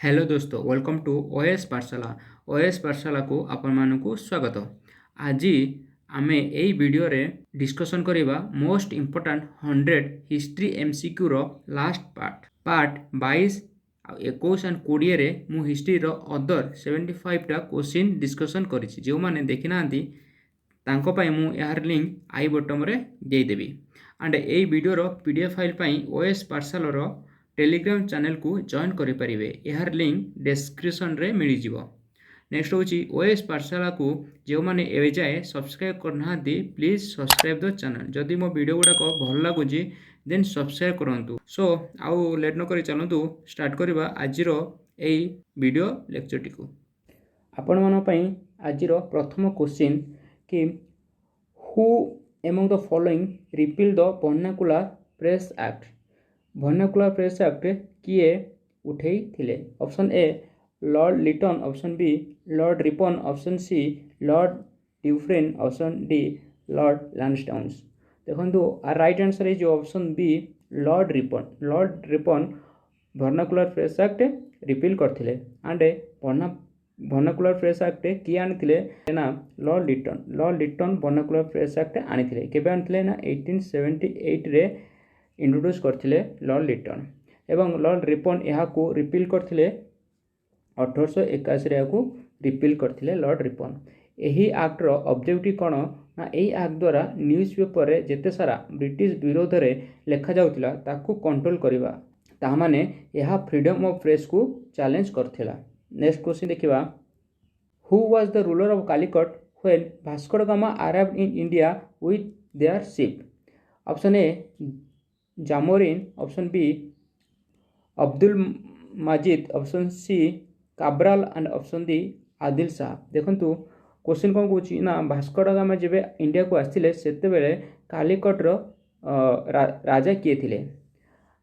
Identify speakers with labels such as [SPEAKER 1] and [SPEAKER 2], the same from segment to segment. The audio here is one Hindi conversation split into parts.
[SPEAKER 1] हेलो दोस्तों, welcome to OS Pathshala. OS Pathshala को आपण मानकु स्वागत। आज आमे एई वीडियो रे डिस्कशन करिबा मोस्ट इंपोर्टेंट 100 हिस्ट्री एमसीक्यू रो लास्ट पार्ट 22 21 एंड 20 रे मु हिस्ट्री रो अदर 75 टा क्वेश्चन डिस्कशन करिछि। जो माने देखि नांती तांको पाई मु यार लिंक आई बटन रे दे देबी। एंड एई वीडियो रो पीडीएफ फाइल पाई ओएस पाठशाला रो टेलीग्राम चैनल को जॉइन करें। यार लिंक डिस्क्रिप्शन रे मिल जाव। नेक्स्ट हूँ ओएस पाठशाला को जो मैंने ए जाए सब्सक्राइब करना प्लीज सब्सक्राइब द चैनल। जदि मो वीडियो गुड़ाक भल लगुच देन सब्सक्राइब करूँ। सो आउ लेट न करी चलतु स्टार्ट करवा आज वीडियो लेक्चर टी आपण मन आज प्रथम क्वेश्चन कि who among the following repeal the vernacular press act. Vernacular press act किए उठे थिले? Option A Lord Lytton, option B Lord Ripon, option C Lord Dufferin, option D Lord Lansdowne. देखो राइट आंसर है जो option B Lord Ripon. Lord Ripon vernacular press act repeal करथिले। एंड वर्नाकुलर प्रेस एक्ट किए आनी ना Lord Lytton. Lord Lytton vernacular press act आनी केबे आनी ना 1878 रे इंट्रोड्यूस करथिले लॉर्ड लिटन। एवं लॉर्ड रिपन यहाँ को रिपील करथिले 1881 रे को रिपील करथिले लॉर्ड रिपन। यही एक्ट रो ऑब्जेक्टिव कौन ना यही एक्ट द्वारा न्यूज पेपर रे जेते सारा ब्रिटिश विरोध रे लेखा जाउतिला ताकू कंट्रोल करिवा ता माने यह फ्रीडम ऑफ प्रेस को चैलेंज करथिला। नेक्स्ट क्वेश्चन देखिबा who was the ruler of Calicut when Vasco da Gama arrived in India with their ship. Option A Zamorin, option B Abdul Majid, option C Cabral and option D Adil Shah. देखंतु क्वेश्चन कौन कौच ना भास्को ड गामा जब इंडिया को आसते सेते बेले कालीकट रो राजा किए थिले?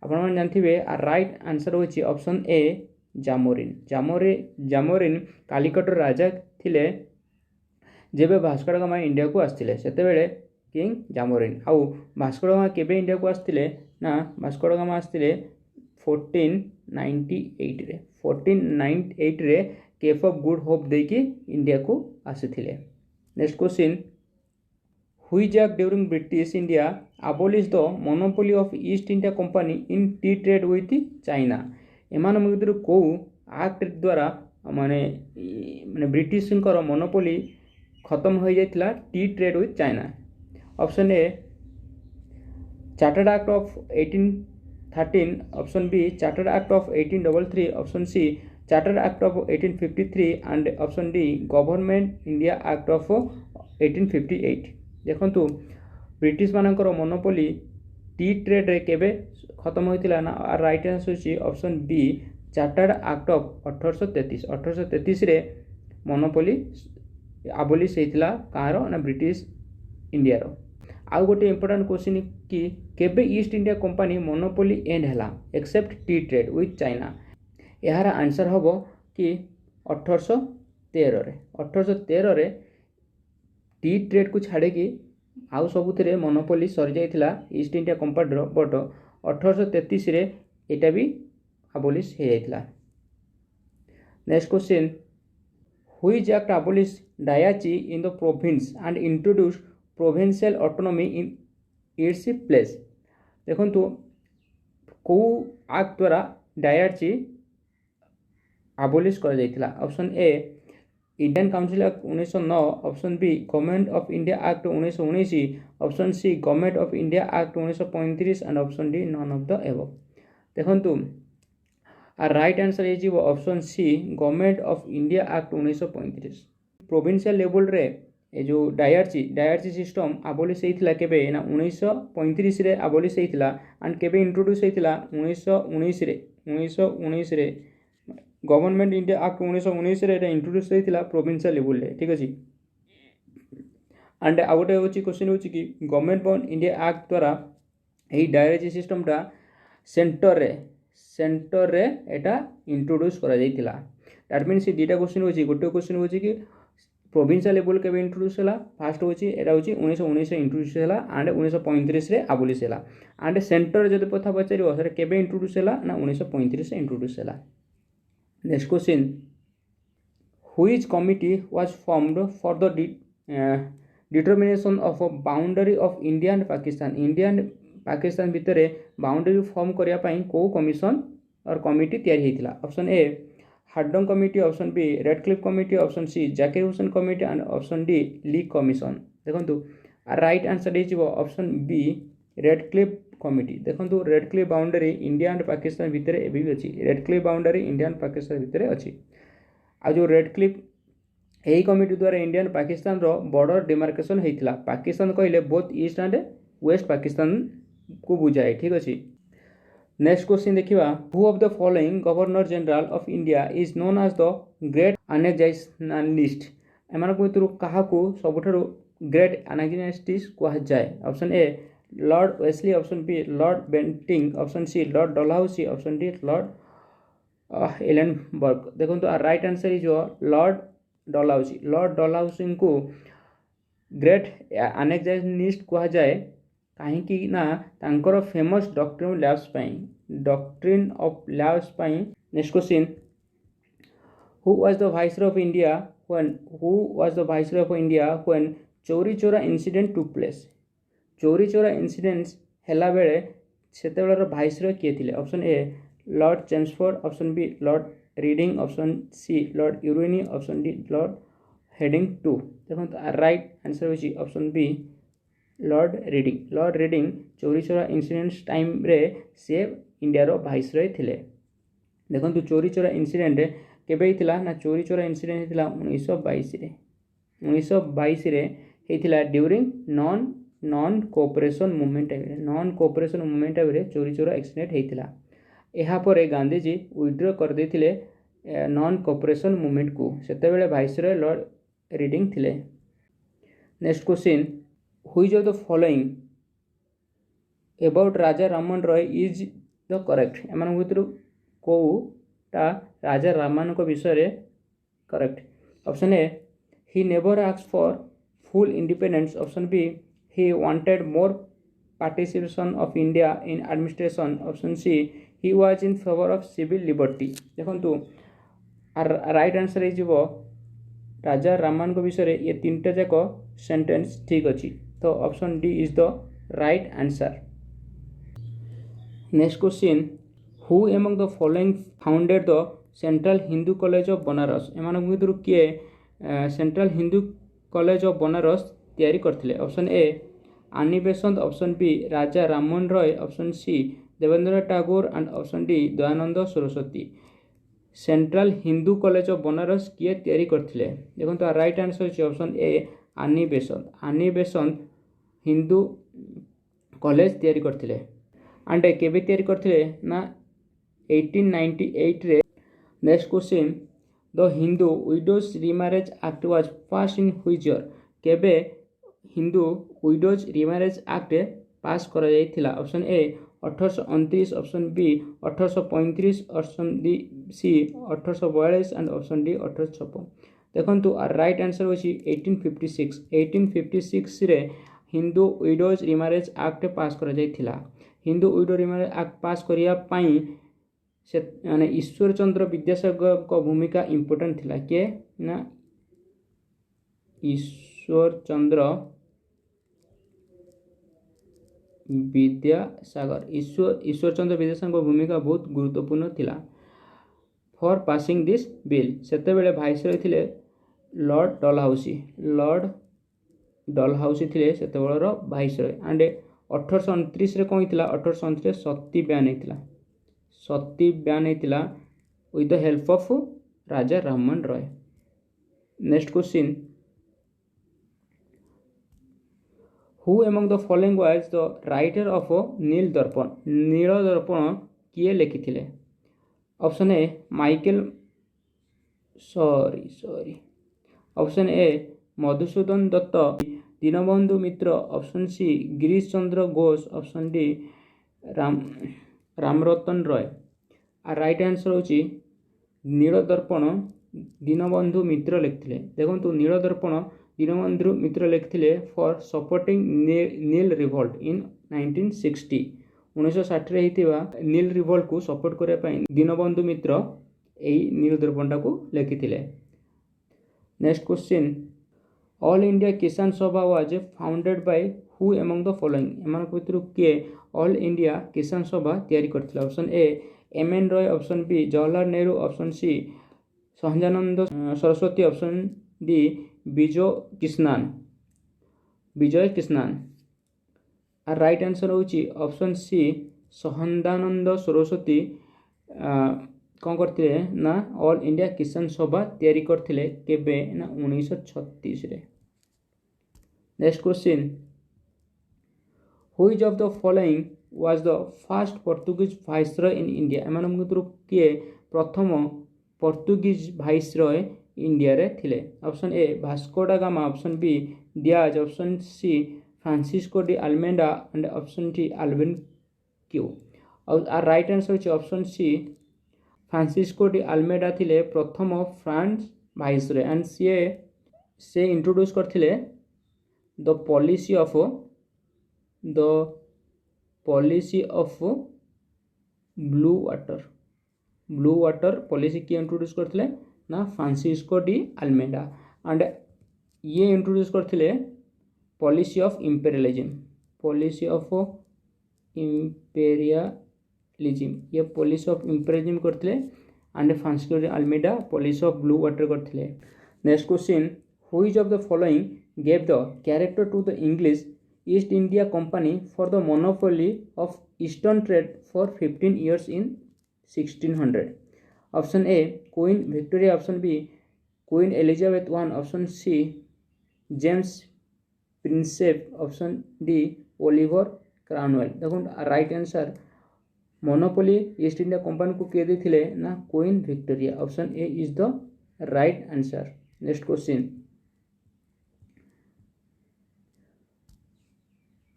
[SPEAKER 1] आपण मन जानथिबे राइट आंसर होची ऑप्शन ए जामोरिन। जामोरिन कालीकट रो राजा थिले जेबे भास्को ड गामा इंडिया को आसते सेते बेले किंग जामोरिन। आउ भास्को ड गामा केबे इंडिया को आसते ना भास्को ड गामा आसते 1498 रे 1498 रे केप ऑफ गुड होप देकी इंडिया को आसीथिले। Next question which act during British India abolish the monopoly of East India Company in tea trade with China. एमान मध्य को एक्ट द्वारा माने ब्रिटिश मोनोपोली खत्म हो जाइतिला tea trade with China? Option A chartered act of 1813, option B chartered act of 1833, option C chartered act of 1853 and option D government India act of 1858। देखंतु ब्रिटिश मानकर मोनोपोली टी ट्रेड रे केबे खत्म होइतिला ना राइट आंसर होची option B chartered act of 1833। 1833 रे मोनोपोली अबॉलिश होइतिला कार ना ब्रिटिश इंडिया रो। आउ गोटे इंपोर्टेंट क्वेश्चन कि केबे East India Company monopoly end हैला except tea trade with China? यार आंसर हम कि 1813 रे 1813 रे टी ट्रेड को छाड़े कि आउ सबुथिरे मोनोपोली सरी जाइतिला ईस्ट इंडिया कंपनी रो। बट 1833 रे एटा भी अबॉलिश हो जाइतिला। Next question which act abolish dyarchy in the province and introduce provincial autonomy in its place? देखंतु को एक्ट द्वारा डायाची अबॉलिश कर जाइतिला? Option A Indian council act 1909, option B government of India act 1919, option C government of India act 1935 and option D none of the above. देखंतु राइट आंसर है जीवो option C government of India act 1935। Provincial level रे ए जो डायरची सिस्टम अबॉलिश होइतिला केबे ना 1935 रे अबॉलिश होइतिला एंड केबे इंट्रोड्यूस होइतिला 1919 रे गवर्नमेंट इंडिया एक्ट 1919 रे इंट्रोड्यूस होइतिला प्रोविंशियल लेवल रे। ठीक अछि। एंड आ गोटे होची क्वेश्चन होची कि गवर्नमेंट ऑफ इंडिया एक्ट द्वारा एही डायरची सिस्टमटा सेंटर रे एटा इंट्रोड्यूस करा जाइतिला। दैट मींस दीटा क्वेश्चन होची। गोटे क्वेश्चन होची कि प्रोविंशियल लेवल केबे इंट्रोड्यूस होला? फास्ट होची एटा होची 1919 रे इंट्रोड्यूस होला एंड 1935 रे अबॉलिश होला। एंड सेंटर जदि पथा पचारियो सेटा केबे इंट्रोड्यूस होला ना 1935 रे इंट्रोड्यूस होला। Next question, which committee was formed for the determination of a boundary of India and Pakistan. India and Pakistan भितर बाउंडरी फॉर्म करने पाई को कमिशन और कमिटी तैयारी होइतिला। Option A Harden committee, option B Radcliffe committee, option C Zakir Hussain committee and option D Lee commission. देखो राइट आंसर हो ऑप्शन बी रेडक्लिफ कमिटी। देखो Radcliffe boundary India and Pakistan भितर एबी भी अच्छी। Radcliffe boundary India and Pakistan भितर अच्छी। आ जो रेडक्लिफ यही कमिटी द्वारा इंडिया एंड पाकिस्तान रो बॉर्डर डिमार्केशन होता। पाकिस्तान कहले both east and west Pakistan को बुझाए। ठीक अच्छे। नेक्स्ट क्वेश्चन देखिए, who of the following governor general of India is known as the great annexationalist. एम भर क्या सबुठ ग्रेट अनेक्साइशनिस्ट कहुए। Option A Lord Wellesley, option B Lord Bentinck, option C Lord Dalhousie, option D Lord Ellenborough. देखो right answer is Lord Dalhousie. Lord Dalhousie को ग्रेट अनेक्साइशनिस्ट कहुए कहीं ना तांकर फेमस डॉक्ट्रिन ऑफ लैब्स पाई। Next question, who was the viceroy of India when Chauri Chaura incident took place. Chauri Chaura incident हैला बेले सेतेबेलर वाइसरॉय किए थे। Option A Lord Chelmsford, option B Lord Reading, option C Lord यूरेनी, option D Lord Hardinge two. देखो राइट आंसर होची option B Lord Reading. Lord Reading Chauri Chaura incident time रे से इंडिया रो वाइसरॉय थिले। देखो चौरी चौरा इंसिडेंट केबे हितला ना, चौरी चौरा इंसिडेंट हितला 1922 रे हितला during non cooperation movement time. Non cooperation movement time Chauri Chaura accident हितला। यहाँ पर गांधीजी विड्रॉ कर देथिले नॉन कोऑपरेशन मूवमेंट को। सेतेबेले वाइसरॉय लॉर्ड रीडिंग थिले। Next question, which of the following about Raja Rammohan Roy is the correct. एम भर कौटा राजा राममोहन को विषय correct. Option A he never asked for full independence, option B he wanted more participation of India in administration, option C he was in favour of civil liberty. देखो राइट आंसर हो राजा राममोहन को विषय ये तीनटा जाक सेंटेंस ठीक अच्छी। तो option D is the right answer. Next question, who among the following founded the central Hindu college of Banaras. एम भर किए central Hindu college of Banaras तैयारी करथिले। Option A Annie Besant, option B Raja Rammohan Roy, option C Debendra Tagore and option D Dayanand Saraswati. Central Hindu college of Banaras किए तैयारी करथिले। देखो तो राइट आंसर है ऑप्शन ए आनी बेसंत। आनी बेसंत हिंदू कॉलेज तैयारी करथिले एंड केबे तैयारी करथिले ना 1898 रे। Next question, the Hindu widows remarriage act was pass in which year. केबे Hindu widows remarriage act pass करा जायथिला। Option A 1829, option B 1835, option D C 1842 and option D 1856। देखो राइट आंसर होची 1856। 1856 रे Hindu widows remarriage act pass करा जायथिला। Hindu widow remarriage act pass करिया पाई से माने ईश्वर चंद्र विद्यासागर को भूमिका इंपोर्टेंट थिला। के ना ईश्वर चंद्र विद्यासागर। ईश्वर चंद्र विद्यासागर भूमिका बहुत गुरुत्वपूर्ण थिला फॉर पासिंग दिस बिल। सेतेबेले वाइसरॉय थिले लॉर्ड डलहाउसी। लॉर्ड डलहाउसी थिले सेतेबेलर वाइसरॉय एंड 1829 रे कौन हितला 1829 सती ब्यान हितला। सती ब्यान हितला with the help of Raja Rammohan Roy. Next question, who among the following was the writer of Nil Darpan. Nil Darpan किए लिखिथिले। Option A Michael option A Madhusudan Dutt, Dinabandhu Mitra, option C Girish Chandra Ghosh, option D Ramratan Roy. Right answer होची नील दर्पण दीनबंधु मित्र लिखिथिले। देखो नील दर्पण दीनबंधु मित्र लिखिथिले for supporting Nil revolt in 1960। 1960 रे हितिबा नील रिवोल्ट को सपोर्ट करने दीनबंधु मित्र यही नील दर्पणटा को लिखिथिले। Next question, all India Kisan Sabha was founded by who among the following, एमान भितर किए ऑल इंडिया किसान सभा तैयारी करथिले? Option A M N Roy, option B Jawaharlal Nehru, option C Sahajanand Saraswati, option D Vijay Krishnan. आर राइट आंसर होची ऑप्शन सी सहजानंद सरस्वती कौन करते ना ऑल इंडिया किसान सभा तैयारी करथिले केबे ना 1936 रे। Next question, which of the following was the first Portuguese viceroy in India, एमान भितर किए प्रथम पोर्तुगीज वाइसरॉय इंडिया रे थिले? Option A Vasco da Gama, option B Dias, option C Francisco de Almeida and option D अल्विन क्यू। आर राइट आंसर होची option C Francisco de Almeida थिले प्रथम फ्रांस वाइसरॉय एंड से इंट्रोड्यूस करथिले the policy of blue water policy किए इंट्रोड्यूस करथिले ना फ्रांसिस्को डी अल्मेडा एंड ये इंट्रोड्यूस करथिले पॉलिसी ऑफ इंपेरियलिज्म ये पॉलिसी ऑफ इंपेरियलिज्म करथिले and Francisco de Almeida policy of blue water करथिले। Next question, which of the following gave the character to the English East India company for the monopoly of eastern trade for 15 years in 1600? Option A queen Victoria, option B queen Elizabeth I, option C James Prinsep, option D Oliver Cromwell. देखो right answer monopoly East India company को किए देथिले ना queen Victoria, option A is the right answer. Next question,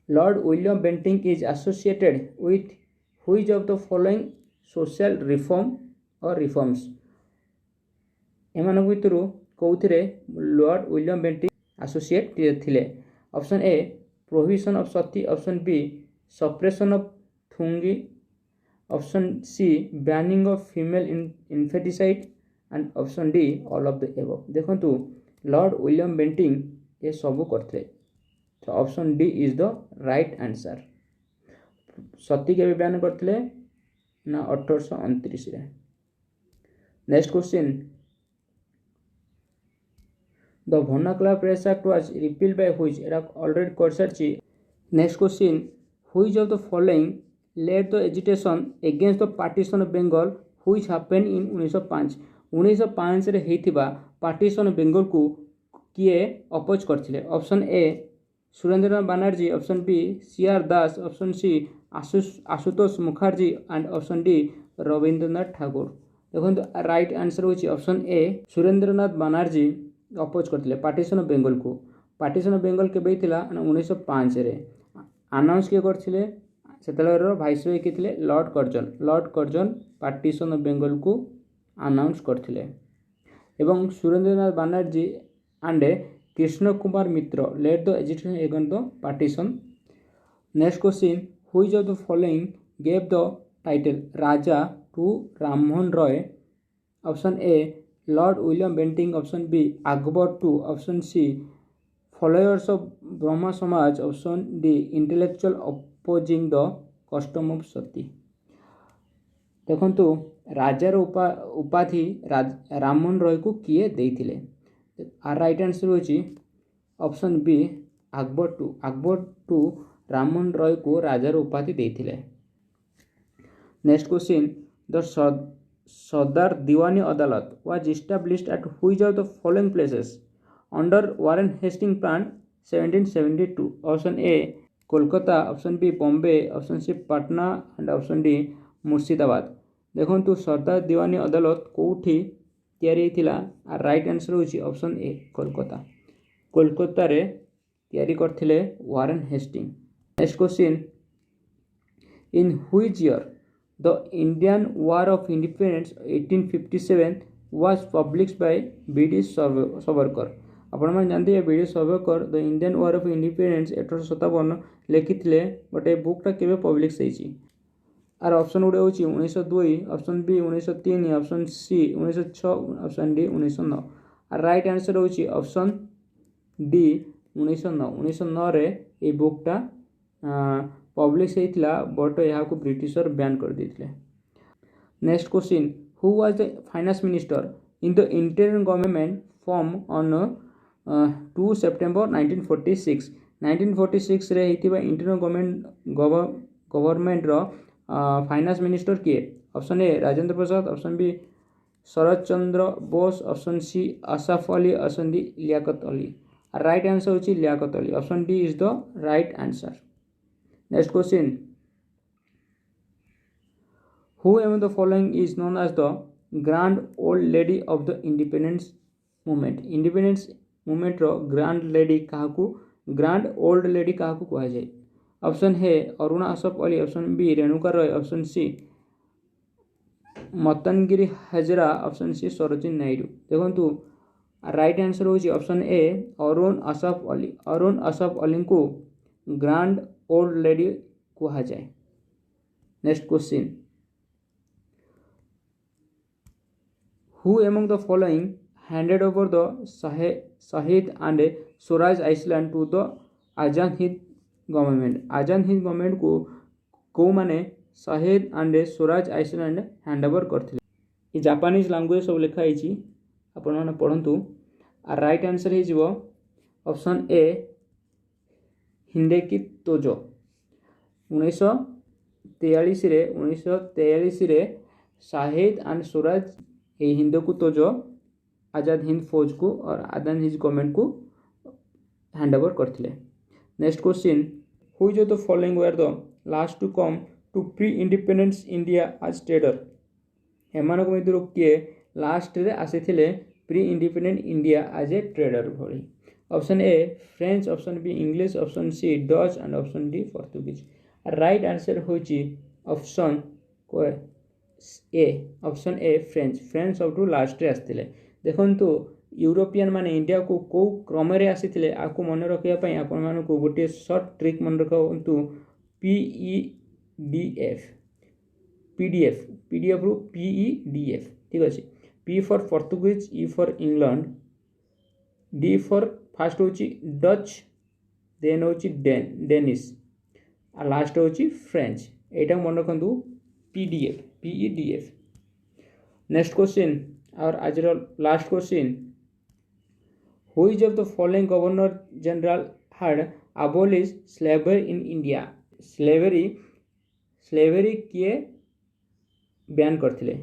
[SPEAKER 1] lord William Bentinck is associated with which of the following social reform or reforms, एमान भितर कौथिरे लॉर्ड विलियम बेंटिंग एसोसिएट थिले? Option A prohibition of sati, option B suppression of थुंगी, option C banning of female infanticide and option D all of the above. देखंतु लॉर्ड विलियम बेंटिंग ये सब करथिले, तो option D is the right answer. Sati के बैन करथिले ना 1829 रे। Next question, the vernacular press act was repealed by which, era already कर सारछि। Next question, which of the following led the agitation against the partition of Bengal which happened in 1905 रे हेतिबा पार्टीशन ऑफ बेंगल को किए अपोज करथिले? Option A Surendranath Banerjee, option B CR Das, option C Ashutosh Mukherjee and option D Rabindranath Thakur. देखो राइट आंसर होची option A Surendranath Banerjee oppose करथिले पार्टीशन ऑफ बेंगल को। पार्टीशन ऑफ बेंगल केबे थिला 1905 रे अनाउंस के करथिले, सेतलर वाइसरॉय के थिले lord Curzon partition of Bengal को अनाउंस करथिले। एवं Surendranath Banerjee and Krishna Kumar Mitra led the agitation against the partition. Next question, which of the following gave the title Raja to Rammohan Roy? Option A lord William Bentinck, option B Akbar two, option C followers of Brahmo Samaj, option D intellectual opposing the custom of sati. देखंतु राजार उपाधि राममोहन रॉय को किए देइथिले? आर राइट आंसर होची option B Akbar two Rammohan Roy को राजार उपाधि देइथिले। Next question, the Sadar Diwani Adalat was established at which of the following places under Warren Hesting plan 1772? Option A Kolkata, option B Bombay, option C Patna and option D Murshidabad. देखंतु सरदार दीवानी अदालत कोठी तैयारी थिला? आर राइट आंसर होची ऑप्शन ए कोलकाता रे तैयारी करथिले Warren Hesting. Next question, in which year the Indian war of independence 1857 was published by B D. Savarkar? आपण मैंने जानते B D. Savarkar the Indian war of independence 1857 लिखिथिले, बट ए बुकटा केबे पब्लिश होईची? आर ऑप्शन गुड़े हूँ 1902, option B 1903, option C 1906, option D 1909। आर राइट आंसर हूँ ऑप्शन डी 1909। 1909 रे ये बुकटा पब्लिश होता बट यहाँ को ब्रिटिशर बैन कर देते। Next question, who was the finance minister in the interim government form on 2 September 1946। 1946 रे हितिबा इंटरिम गवर्नमेंट रो फाइनेंस मिनिस्टर किए? Option A Rajendra Prasad, option B Sharad Chandra Bose, option C Ashraf Ali, option D Liaquat Ali. Right answer होची Liaquat Ali. Option D is the right answer. Next question, who among the following is known as the grand old lady of the independence movement? Independence movement रो ग्रैंड लेडी काहाकू, ग्रैंड ओल्ड लेडी काहाकू कहा जाए? ऑप्शन है Aruna Ashraf Ali, option B Renuka Roy, option C Matangini Hazra, option C Sarojini Naidu. देखो राइट आंसर होची ऑप्शन ए अरुण अशरफ अली। अरुण अशरफ अली को ग्रैंड ओल्ड लेडी कहा जाए। Next question, who among the following handed over the Shaheed and Swaraj island to the Azad Hind government? Azad Hind government को माने Shaheed and Swaraj island hand over करथिले? ये जापानीज लैंग्वेज सब लिखाई आपण माने पढ़ंतु। आर राइट आंसर हे जिवो ऑप्शन ए हिंदेकी तोजो। 1943 रे शाहिद एंड स्वराज ये हिंदको तोजो आजाद हिंद फौज को और आजाद हिंद गवर्नमेंट को हैंड ओवर करथिले। Next question, who is the following were the last to come to pre independence India as trader? एमानक मध्यरु किए लास्ट रे आसीथिले pre independent India as a trader भली? Option A French, option B English, option C Dutch and option D Portuguese. Right answer होची option A, option A French. French सबठू लास्ट रे आसीथिले। देखंतु यूरोपियन माने इंडिया को को क्रम रे आसीथिले आकु मन रखिया पई आपण मानको गोटे शॉर्ट ट्रिक मन रखंतु पीडीएफ रु पीईडीएफ। ठीक अछि। P for Portuguese, E for England, D for fast होची डच, देन होची डेनिश आ लास्ट होची फ्रेंच। एटा मन रखंतु पीईडीएफ। नेक्स्ट क्वेश्चन और आज last question, Which of the following Governor General had abolished slavery in India? slavery किए बैन करथिले?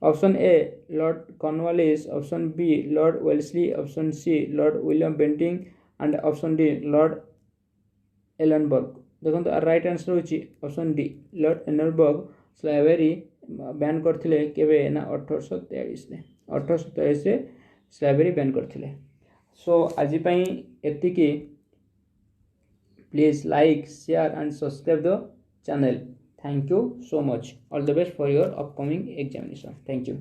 [SPEAKER 1] Option A lord Cornwallis, option B lord Wellesley, option C lord William Bentinck and option D lord Ellenborough. देखो राइट आंसर होची option D lord Ellenborough slavery ban करथिले केबे ना 1843 रे। 1843 रे स्लेवेरी बैन करथिले। सो आज पई एतिकी। Please like share and subscribe the channel. Thank you so much. All the best for your upcoming examination. Thank you.